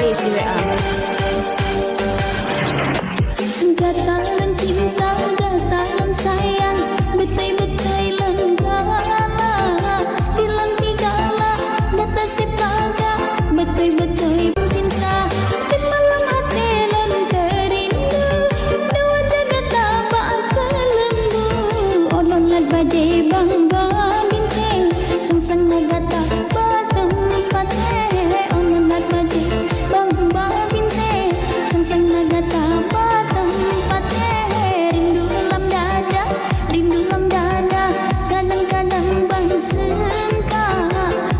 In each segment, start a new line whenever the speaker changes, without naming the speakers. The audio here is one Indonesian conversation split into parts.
Kalis di WA.
Gatalan cinta, gatalan sayang, betai-betai lenggala, bilang tigala, data setaga, betai-betai cinta, di malam hati lan terindu, dua jaga tabak kelembu, olongan badai bangga bintang, sang-sang nagata tempat olongan badai bangga bintang, sang-sang nagata tempat rindu lam dada, kadang-kadang bang sengka,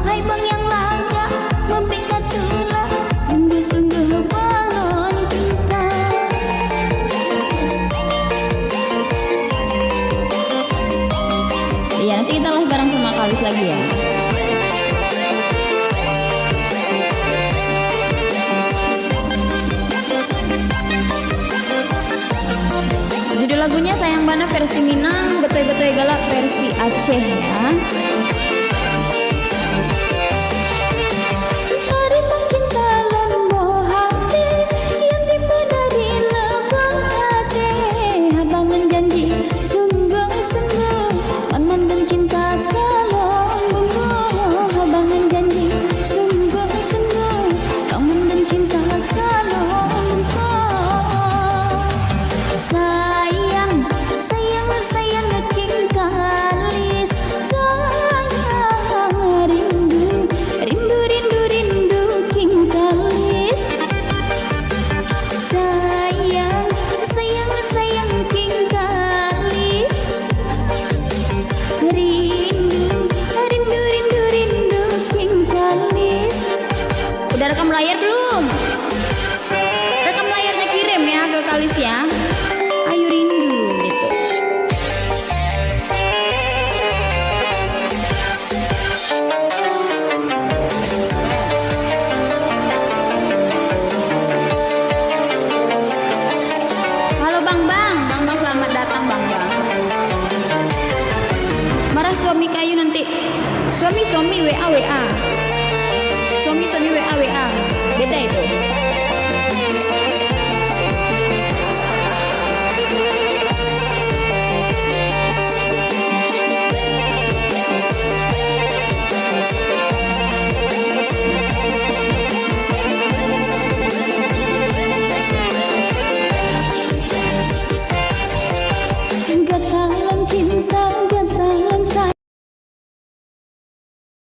hai bang yang laga, membikat tulah, sungguh-sungguh balon cinta.
Iya, nanti kita live bareng sama Kalis lagi ya. Judul lagunya Sayang Bana versi Minang, Betul-betul Galak versi Aceh ya.
Hari pencinta lembu hati yang tiba dari lebah hati, abangan janji sungguh-sungguh, memandang cinta kalong bumbu, abangan janji sungguh-sungguh, memandang cinta kalong bumbu. Sayang, sayang, sayang King Kalis, sayang, rindu, rindu, rindu, rindu King Kalis. Sayang, sayang, sayang King Kalis, rindu, rindu, rindu, rindu King Kalis.
Udah rekam layar belum? Rekam layarnya kirim ya ke Kalis ya. Ayo rindu gitu. Halo Bang selamat datang Bang. Marah suami kayu nanti. Suami WA. Suami WA. Beda itu.